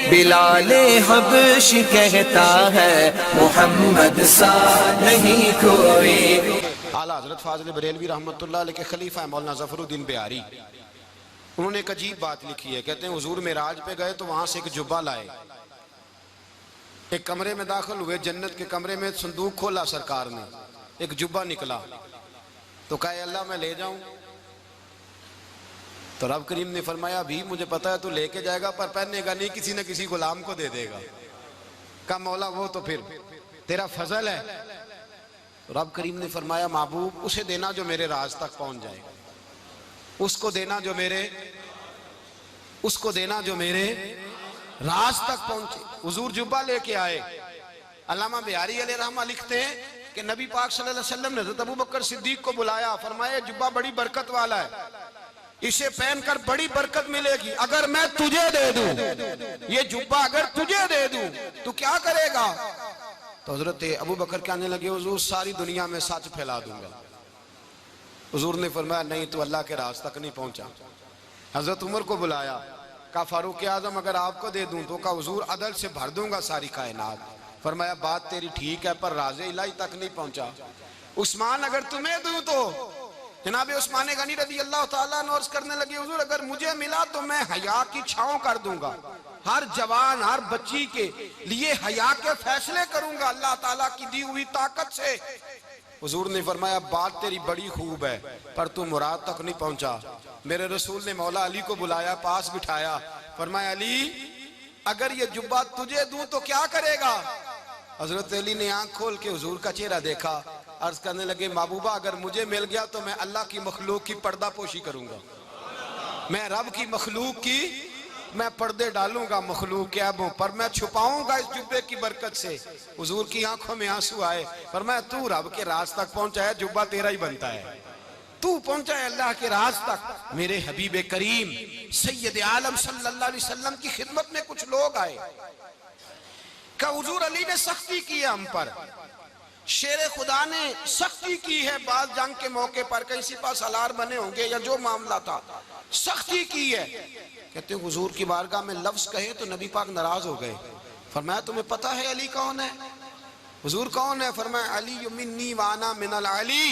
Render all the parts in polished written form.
बिलाले हबश कहता है मोहम्मद सा नहीं कोई। आला हजरत फाजिल बरेलवी रहमतुल्लाह अलैह के खलीफा मौलाना ज़फरुद्दीन बिहारी, उन्होंने एक अजीब बात लिखी है। कहते हैं हुजूर मेराज पे गए तो वहां से एक जुब्बा लाए, एक कमरे में दाखिल हुए, जन्नत के कमरे में संदूक खोला सरकार ने, एक जुब्बा निकला तो कहे अल्लाह मैं ले जाऊं? तो रब करीम ने फरमाया भी मुझे पता है तू लेके जाएगा पर पहनेगा नहीं, किसी न किसी गुलाम को दे देगा। कहा मौला वो तो फिर तेरा फजल है। तो रब करीम ने फरमाया महबूब उसे देना जो मेरे राज तक पहुंच जाए, उसको देना जो मेरे राज तक पहुंचे। हुजूर जुब्बा लेके आए। अल्लामा बिहारी अलैहि रहमा लिखते हैं कि नबी पाक सल्लल्लाहु अलैहि वसल्लम ने हज़रत अबू बकर सिद्दीक को बुलाया, फरमाया जुब्बा बड़ी बरकत वाला है, इसे पहनकर बड़ी बरकत मिलेगी। अगर मैं तुझे दे दूं, ये जुब्बा अगर तुझे दे दूं तो क्या करेगा? तो हजरत अबू बकर कहने लगे हुजूर सारी दुनिया में सच फैला दूंगा। हुजूर ने फरमाया नहीं तू अल्लाह के राज तक नहीं पहुंचा। हजरत उमर को बुलाया, कहा फारूक आजम अगर आपको दे दूं तो कहा हुजूर अदल से भर दूंगा सारी कायनात। फरमाया बात तेरी ठीक है पर राज़े इलाही तक नहीं पहुंचा। उस्मान अगर तुम्हें दूं तो जनाब उस्मान गनी रज़ी अल्लाह ताला अन्हु अर्ज़ करने लगे हुजूर अगर मुझे मिला तो मैं हया की छांव कर दूंगा, हर जवान हर बच्ची के लिए हया के फैसले करूंगा अल्लाह ताला की दी हुई ताकत से। हुजूर ने फरमाया बात तेरी बड़ी खूब है पर तू मुराद तक नहीं पहुंचा। मेरे रसूल ने मौला अली को बुलाया, पास बिठाया, फरमाया अली अगर ये जुब्बा तुझे दूं तो क्या करेगा? हजरत अली ने आंख खोल के हुजूर का चेहरा देखा, अर्ज करने लगे महबूबा अगर मुझे मिल गया तो मैं अल्लाह की मखलूक की पर्दा पोशी करूंगा, मैं रब की मखलूक की मैं पर्दे डालूंगा मखलूक के ऐबों पर, मैं छुपाऊंगा इस जुब्बे की बरकत से। हुजूर की आंखों में आंसू आए, फरमाया तू रब के राज तक पहुंचा है, जुब्बा तेरा ही बनता है, तू पहुंचा है अल्लाह के राज तक। मेरे हबीब करीम सैयद आलम सल्लल्लाहु अलैहि वसल्लम की खिदमत में कुछ लोग आए, कहा हुजूर अली ने सख्ती की है हम पर, शेर खुदा ने सख्ती की है, बात जंग के मौके पर कहीं सिपा सालार बने होंगे या जो मामला था सख्ती की है। कहते हैं हुजूर की बारगाह में लफ्ज कहे तो नबी पाक नाराज हो गए। फरमाया तुम्हें पता है अली कौन है? हुजूर कौन है? फरमाया अली मिन्नी वाना मिनल अली,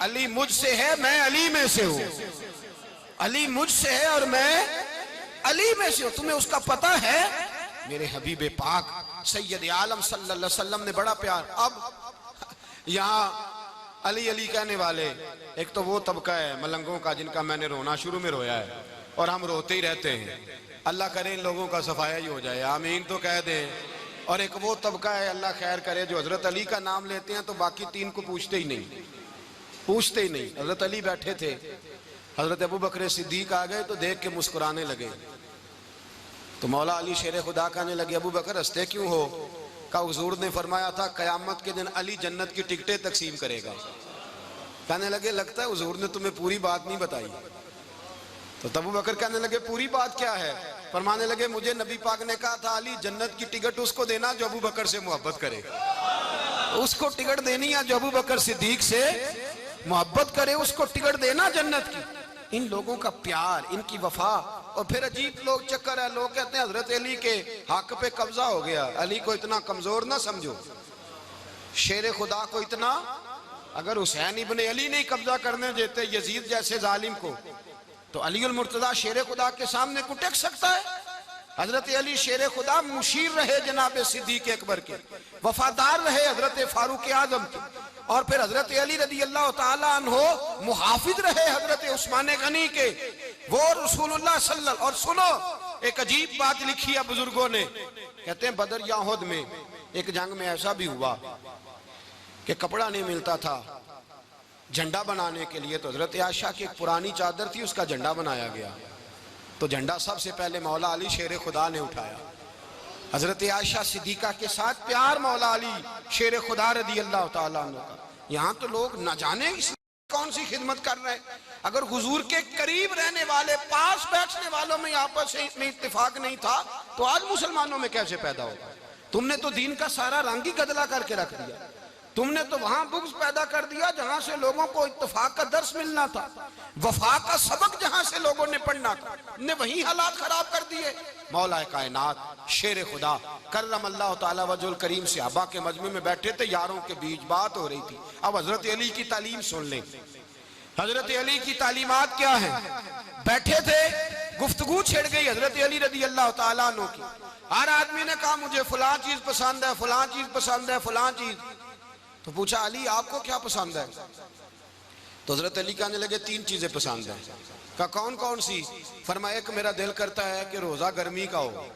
अली मुझसे है मैं अली में से हूँ, अली मुझसे है और मैं अली में से हूँ, तुम्हें उसका पता है? मेरे हबीब पाक सैयद आलम सल्लल्लाहु अलैहि वसल्लम ने बड़ा प्यार। अब यहाँ अली अली कहने वाले एक तो वो तबका है मलंगों का जिनका मैंने रोना शुरू में रोया है और हम रोते ही रहते हैं, अल्लाह करे इन लोगों का सफाया ही हो जाए, आमीन तो कह दें। और एक वो तबका है अल्लाह खैर करे जो हजरत अली का नाम लेते हैं तो बाकी तीन को पूछते ही नहीं। हजरत अली बैठे थे, हजरत अबू बकर सिद्दीक आ गए तो देख के मुस्कुराने लगे। तो मौला अली शेर खुदा कहने लगे अबू बकर हंसते क्यों हो? का हुजूर ने फरमाया था कयामत के दिन अली जन्नत की टिकटें तकसीम करेगा। कहने लगे लगता है हुजूर ने तुम्हें पूरी बात नहीं बताई। तो अबू बकर कहने लगे पूरी बात क्या है? फरमाने लगे मुझे नबी पाक ने कहा था अली जन्नत की टिकट उसको देना जो अबू बकर से मोहब्बत करे, उसको टिकट देनी है जो अबू बकर सिद्दीक से मोहब्बत करे, उसको टिकट देना जन्नत की। इन लोगों का प्यार, इनकी वफा। और फिर अजीब लोग चक्कर है, लोग कहते हैं हजरत अली के हक पे कब्जा हो गया, अली को इतना कमजोर ना समझो, शेर खुदा को इतना, अगर हुसैन इब्ने अली नहीं कब्जा करने देते यजीद जैसे जालिम को तो अली उल मुर्तजा शेर खुदा के सामने को टेक सकता है? हजरत अली शेर खुदा मुशीर रहे जनाब सिद्दीक अकबर के, वफादार रहे हजरत फारूक आजम के, और फिर हजरत अली रदी अल्लाह ताला अन्हो मुहाफिज रहे हजरत उस्मान गनी के, वो रसूलुल्लाह सल्लल्लाहु। और सुनो एक अजीब बात लिखी है बुजुर्गों ने, कहते हैं बदर या उहद में एक जंग में ऐसा भी हुआ कि कपड़ा नहीं मिलता था झंडा बनाने के लिए, तो हजरत आयशा की एक पुरानी चादर थी उसका झंडा बनाया गया। तो झंडा सबसे पहले मौला अली शेर खुदा ने उठाया, हजरत आयशा सिद्दीका के साथ प्यार मौला अली शेर खुदा रदी अल्लाह ताला अन्हु का। यहाँ तो लोग न जाने कौन सी खिदमत कर रहे हैं। अगर हुजूर के करीब रहने वाले पास बैठने वालों में आपस में इत्तेफाक नहीं था तो आज मुसलमानों में कैसे पैदा होगा? तुमने तो दीन का सारा रंग ही गदला करके रख दिया। तुमने तो वहां बुग़्ज़ पैदा कर दिया जहां से लोगों को इत्तेफाक का दर्स मिलना था, वफा का सबक जहां से लोगों ने पढ़ना था, ने वही हालात खराब कर दिए। मौला कायनात शेर खुदा करम अल्लाह ताला वजुल करीम सहाबा के मजमे में बैठे थे, यारों के बीच बात हो रही थी। अब हजरत अली की तालीम सुन लें। हजरत अली की तालीमात क्या है? बैठे थे, गुफ्तगू छिड़ गई हजरत अली रदी अल्लाह ताला अन्हु की। हर आदमी ने कहा मुझे फलां चीज पसंद है, फलां चीज पसंद है, फलां चीज। तो पूछा अली आपको क्या पसंद है? तो हजरत अली कहने लगे 3 चीजें पसंद है। कहा कौन कौन सी? फरमाया एक मेरा दिल करता है कि रोजा गर्मी का हो।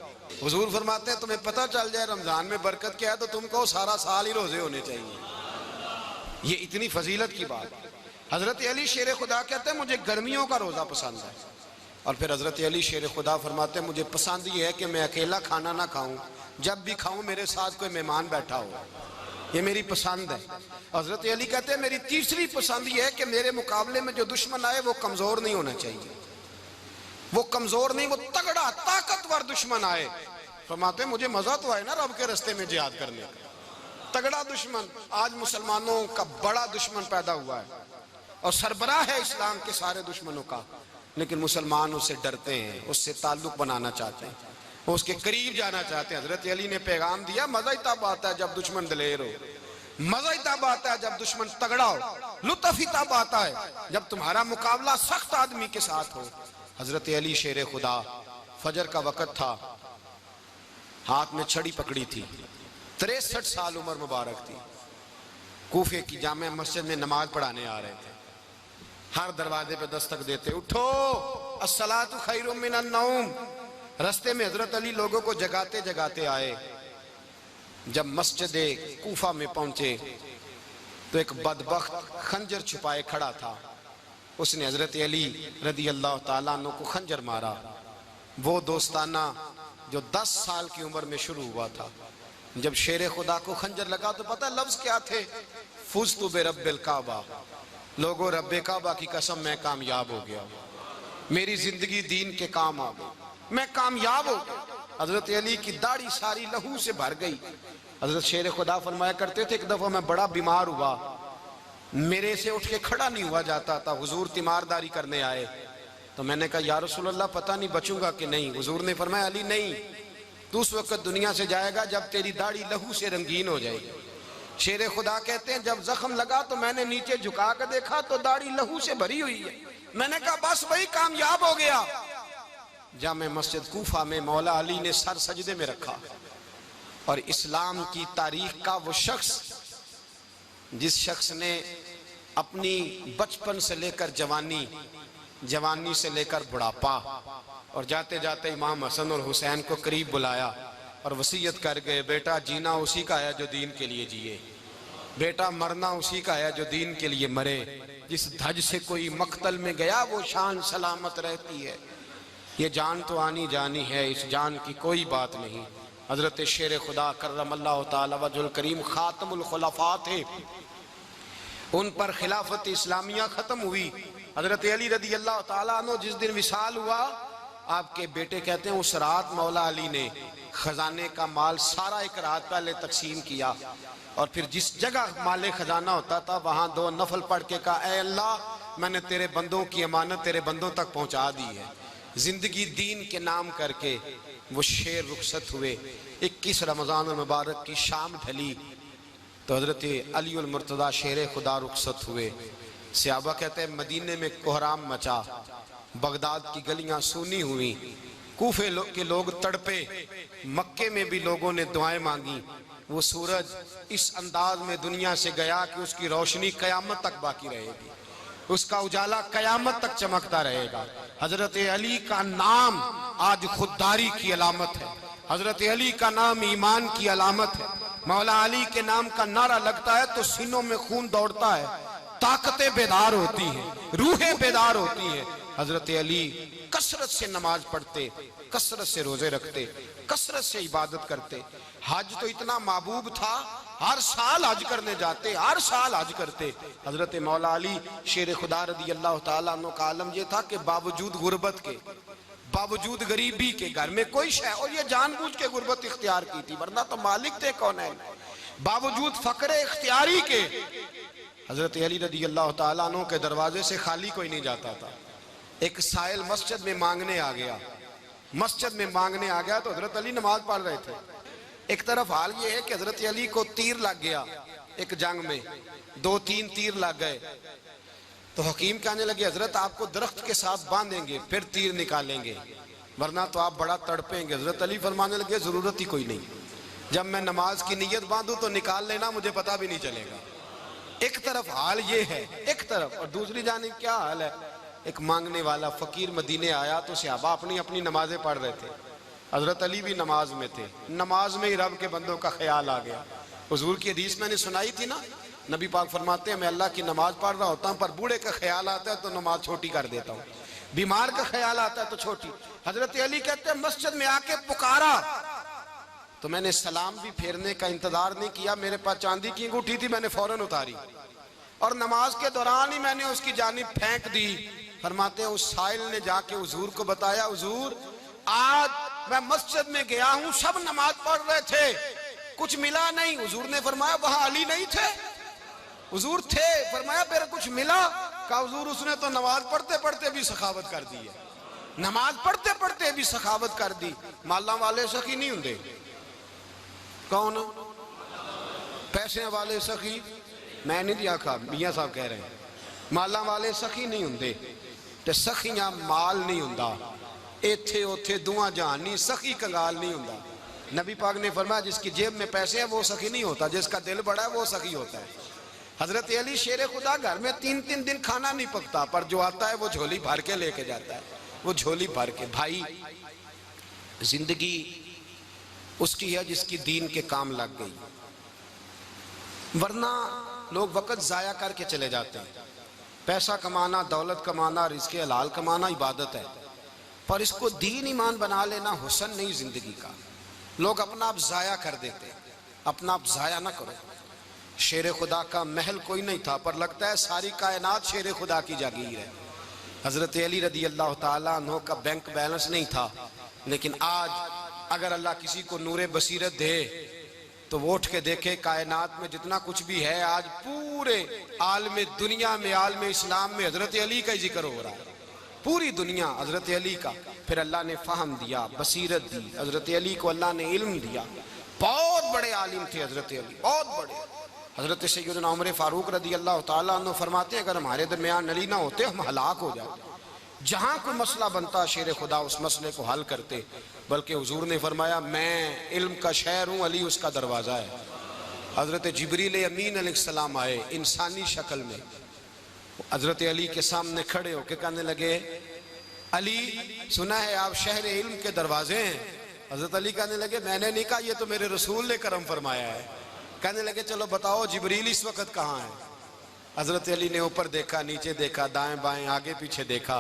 हुजूर फरमाते हैं तुम्हें पता चल जाए रमजान में बरकत क्या है तो तुम कहो सारा साल ही रोजे होने चाहिए। ये इतनी फजीलत की बात। हजरत अली शेर खुदा कहते हैं मुझे गर्मियों का रोजा पसंद है। और फिर हजरत अली शेर खुदा फरमाते हैं मुझे पसंद ये है कि मैं अकेला खाना ना खाऊं, जब भी खाऊं मेरे साथ कोई मेहमान बैठा हो, ये मेरी पसंद है। हजरत अली कहते हैं मेरी तीसरी पसंद ये है कि मेरे मुकाबले में जो दुश्मन आए वो कमजोर नहीं होना चाहिए, वो कमजोर नहीं, वो तगड़ा ताकतवर दुश्मन आए। फरमाते हैं मुझे मजा तो आए ना रब के रास्ते में जिहाद करने का। तगड़ा दुश्मन, आज मुसलमानों का बड़ा दुश्मन पैदा हुआ है और सरबराह है इस्लाम के सारे दुश्मनों का, लेकिन मुसलमान उससे डरते हैं, उससे ताल्लुक बनाना चाहते हैं, उसके करीब जाना चाहते हैं। हजरत अली ने पैगाम दिया मजा ही तब आता है जब दुश्मन दलेर हो, मजा ही तब आता है जब दुश्मन तगड़ा हो, लुत्फ ही तब आता है जब तुम्हारा मुकाबला सख्त आदमी के साथ हो। हजरत अली शेर खुदा, फजर का वक़्त था, हाथ में छड़ी पकड़ी थी, 63 साल उम्र मुबारक थी, कूफे की जामे मस्जिद में नमाज पढ़ाने आ रहे थे। हर दरवाजे पे दस्तक देते उठो अस्सलातु खैरुम मिनन नौम। रास्ते में हजरत अली लोगों को जगाते जगाते आए। जब मस्जिद कूफा में पहुंचे तो एक बदबख्त खंजर छुपाए खड़ा था, उसने हजरत अली रदी अल्लाह ताला अन्हु को खंजर मारा। वो दोस्ताना जो 10 साल की उम्र में शुरू हुआ था। जब शेर खुदा को खंजर लगा तो पता लफ्ज क्या थे? फुज़्तु बिरब्बिल काबा, लोगों रब्बे काबा की कसम मैं कामयाब हो गया, मेरी जिंदगी दीन के काम आ गई, मैं कामयाब हो गया। हजरत अली की दाढ़ी सारी लहू से भर गई। हजरत शेर खुदा फरमाया करते थे एक दफा मैं बड़ा बीमार हुआ, मेरे से उठ के खड़ा नहीं हुआ जाता था, हुजूर तीमारदारी करने आए तो मैंने कहा या रसूल अल्लाह पता नहीं बचूंगा कि नहीं। हुजूर ने फरमाया अली नहीं, तू उस वक्त दुनिया से जाएगा जब तेरी दाढ़ी लहू से रंगीन हो जाएगी। शेर खुदा कहते हैं जब जख्म लगा तो मैंने नीचे झुका कर देखा तो दाढ़ी लहू से भरी हुई है। मैंने कहा बस वही कामयाब हो गया। जामे मस्जिद कूफा में मौला अली ने सर सजदे में रखा और इस्लाम की तारीख का वो शख्स जिस शख्स ने अपनी बचपन से लेकर जवानी, जवानी से लेकर बुढ़ापा और जाते जाते इमाम हसन और हुसैन को करीब बुलाया और वसीयत कर गए बेटा जीना उसी का है जो दीन के लिए जिए, बेटा मरना उसी का है जो दीन के लिए मरे। जिस धज से कोई मक्तल में गया वो शान सलामत रहती है, ये जान तो आनी जानी है, इस जान की कोई बात नहीं। हजरत शेर खुदा करम अल्लाह ताला वजुल करीम खातमुल खुलफा थे, उन पर खिलाफत इस्लामिया खत्म हुई। हजरत अली रदी अल्लाह ताला अन्हु जिस दिन विसाल हुआ, आपके बेटे कहते हैं उस रात मौला अली ने खजाने का माल सारा एक रात पहले तकसीम किया और फिर जिस जगह माले खजाना होता था वहां 2 नफल पढ़ के कहा ऐ अल्लाह मैंने तेरे बंदों की अमानत तेरे बंदों तक पहुंचा दी है। जिंदगी दीन के नाम करके वो शेर रुखसत हुए। 21 रमजान मुबारक की शाम ढली तो हजरत अली उल मुर्तदा शेर खुदा रुखसत हुए। सहाबा कहते हैं मदीने में कोहराम मचा, बगदाद की गलियां सूनी हुई, कूफे के लोग तड़पे, मक्के में भी लोगों ने दुआएं मांगी। वो सूरज इस अंदाज में दुनिया से गया कि उसकी रोशनी कयामत तक बाकी रहेगी, उसका उजाला कयामत तक चमकता रहेगा। हजरत अली का नाम आज खुददारी की अलामत है, हजरत अली का नाम ईमान की अलामत है। मौला अली के नाम का नारा लगता है तो सीनों में खून दौड़ता है, ताकतें बेदार होती हैं, रूहें बेदार होती हैं। हजरत अली कसरत से नमाज पढ़ते, कसरत से रोजे रखते, कसरत से इबादत करते। हज तो इतना महबूब था, हर साल हज करने जाते, हर साल हज करते। हजरत मौला अली शेर खुदा रदी अल्लाह ताला अन्हु का आलम यह था कि बावजूद गुर्बत के, बावजूद गरीबी के, घर में कोई शय, और ये जानबूझ के गुर्बत इख्तियार की थी, वरना तो मालिक थे कौन है। बावजूद फकरे इख्तियारी के हजरत अली रदी अल्लाह ताला अन्हु के दरवाजे से खाली कोई नहीं जाता था। एक साइल मस्जिद में मांगने आ गया, मस्जिद में मांगने आ गया तो हजरत अली नमाज पढ़ रहे थे। एक तरफ हाल ये है कि हजरत अली को तीर लग गया, एक जंग में 2-3 तीर लग गए, तो हकीम कहने लगे हजरत आपको दरख्त के साथ बांधेंगे फिर तीर निकालेंगे, वरना तो आप बड़ा तड़पेंगे। हजरत अली फरमाने लगे जरूरत ही कोई नहीं, जब मैं नमाज की नीयत बांधू तो निकाल लेना, मुझे पता भी नहीं चलेगा। एक तरफ हाल ये है, एक तरफ, और दूसरी जानिब क्या हाल है, एक मांगने वाला फकीर मदीने आया तो सहाबा अपनी अपनी नमाजें पढ़ रहे थे, हजरत अली भी नमाज में थे। नमाज में ही रब के बंदों का ख्याल आ गया। हुजूर की हदीस मैंने सुनाई थी ना, नबी पाक फरमाते हैं मैं अल्लाह की नमाज पढ़ रहा होता हूँ पर बूढ़े का ख्याल आता है तो नमाज छोटी कर देता हूँ, बीमार का ख्याल आता है तो छोटी। हजरत अली कहते हैं मस्जिद में आके पुकारा तो मैंने सलाम भी फेरने का इंतजार नहीं किया, मेरे पास चांदी की अंगूठी थी, मैंने फौरन उतारी और नमाज के दौरान ही मैंने उसकी जानिब फेंक दी। फरमाते हैं उस साइल ने जाके हुजूर को बताया, हुजूर आज मैं मस्जिद में गया हूं, सब नमाज पढ़ रहे थे, कुछ मिला नहीं। हुजूर ने फरमाया वहां अली नहीं थे? हुजूर थे। फरमाया फिर कुछ मिला? कहा हुजूर उसने तो नमाज पढ़ते पढ़ते भी सखावत कर दी है, नमाज पढ़ते पढ़ते भी सखावत कर दी। माला वाले सखी नहीं होंगे? कौन? पैसे वाले सखी? मैं नहीं आखा, मियां साहब कह रहे हैं माला वाले सखी नहीं होंगे, ते सखियां माल नहीं होंदा, इथे उथे दुआ जहान नहीं, सखी कंगाल नहीं होंदा। नबी पाक ने फरमाया जिसकी जेब में पैसे हैं वो सखी नहीं होता, जिसका दिल बड़ा है वो सखी होता है। हजरत अली शेर खुदा घर में 3-3 दिन खाना नहीं पकता, पर जो आता है वो झोली भर के लेके जाता है, वो झोली भर के। भाई जिंदगी उसकी है जिसकी दीन के काम लग गई, वरना लोग वक्त जाया करके चले जाते हैं। पैसा कमाना, दौलत कमाना, रिज़्क़े हलाल कमाना इबादत है, पर इसको दीन ईमान बना लेना हुस्न नहीं जिंदगी का। लोग अपना आप जाया कर देते, अपना आप जाया ना करो। शेर खुदा का महल कोई नहीं था, पर लगता है सारी कायनात शेर खुदा की जागीर है। हजरत अली रदी अल्लाह ताला अन्हु का बैंक बैलेंस नहीं था, लेकिन आज अगर अल्लाह किसी को नूरे बसीरत दे तो वो उठ के देखे कायनात में जितना कुछ भी है, आज पूरे आलम दुनिया में, आलम इस्लाम में हजरत अली का ही जिक्र हो रहा है, पूरी दुनिया हजरत अली का। फिर अल्लाह ने फहम दिया, बसीरत दी, हजरत अली को अल्लाह ने इल्म दिया। बहुत बड़े आलिम थे हजरत अली, बहुत बड़े। हजरत सैयदना उमर फारूक रदी अल्लाह ताला अन्हु फरमाते हैं अगर हमारे दरमियान अली ना होते हम हलाक हो जाते। जहां कोई मसला बनता शेर खुदा उस मसले को हल करते, बल्कि हुजूर ने फरमाया मैं इल्म का शहर हूँ, अली उसका दरवाजा है। हजरत जिब्रील अमीन अलैहिस्सलाम आए इंसानी शक्ल में, हजरत अली के सामने खड़े होकर कहने लगे अली सुना है आप शहर इल्म के दरवाजे हैं। हजरत अली कहने लगे मैंने नहीं कहा, ये तो मेरे रसूल ने करम फरमाया है। कहने लगे चलो बताओ जिब्रील इस वक्त कहाँ है? हजरत अली ने ऊपर देखा, नीचे देखा, दाएं बाएं आगे पीछे देखा,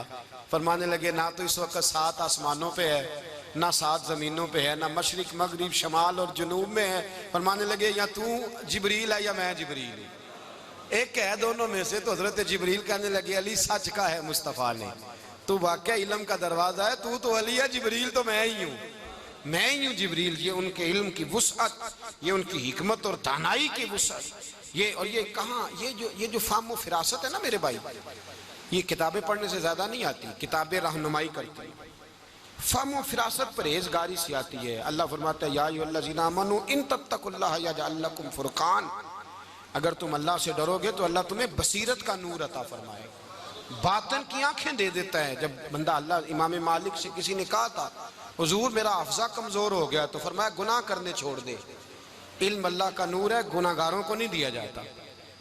फरमाने लगे ना तो इस वक्त 7 आसमानों पे है, ना 7 जमीनों पे है, ना मशरिक मगरिब शमाल और जुनूब में है। फरमाने लगे या तू जिब्रील है या मैं जिब्रील हूँ, एक है दोनों में से। तो हजरत जिब्रील कहने लगे अली सच का है मुस्तफ़ा ने, तू वाकई इल्म का दरवाजा है, तू तो अली है, जिब्रील तो मैं ही हूँ, मैं ही हूँ जिब्रील। ये उनके इल्म की वुसअत, ये उनकी हिकमत और दानाई की वुसअत, ये और ये कहाँ, ये जो फाहम फिरासत है ना मेरे भाई, ये किताबें पढ़ने से ज्यादा नहीं आती, किताबें रहनुमाई करती हैं। फाहम फिरासत परहेजगारी से आती है। अल्लाह फरमाता है या अय्युहल्लज़ीना आमनू इन तत्तकुल्लाह यजअल लकुम फुरकान, अगर तुम अल्लाह से डरोगे तो अल्लाह तुम्हें बसीरत का नूर अता फरमाएगा, बातन की आंखें दे देता है। जब बंदा अल्लाह, इमाम मालिक से किसी ने कहा था हुजूर मेरा हफ्जा कमजोर हो गया, तो फरमाया गुनाह करने छोड़ दे, इल्म अल्लाह का नूर है, गुनाहगारों को नहीं दिया जाता।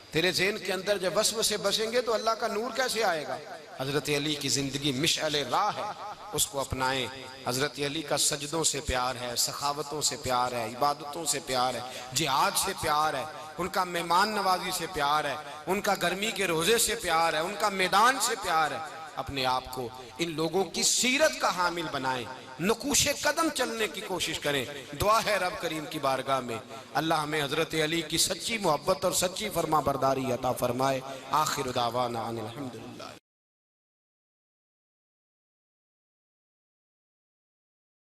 तेरे ज़हन के अंदर जब वसवसे बसेंगे तो अल्लाह का नूर कैसे आएगा? हजरत अली की जिंदगी मिशअले राह है, उसको अपनाएं। हजरत अली का सजदों से प्यार है, सखावतों से प्यार है, इबादतों से प्यार है, जिहाद से प्यार है, उनका मेहमान नवाजी से प्यार है, उनका गर्मी के रोजे से प्यार है, उनका मैदान से प्यार है। अपने आप को इन लोगों की सीरत का हामिल बनाएं, नकूशे कदम चलने की कोशिश करें। दुआ है रब करीम की बारगाह में अल्लाह हमें हजरत अली की सच्ची मोहब्बत और सच्ची फरमा बरदारी अता फरमाए। आखिर दावाना अनिल हम्दुलिल्लाह।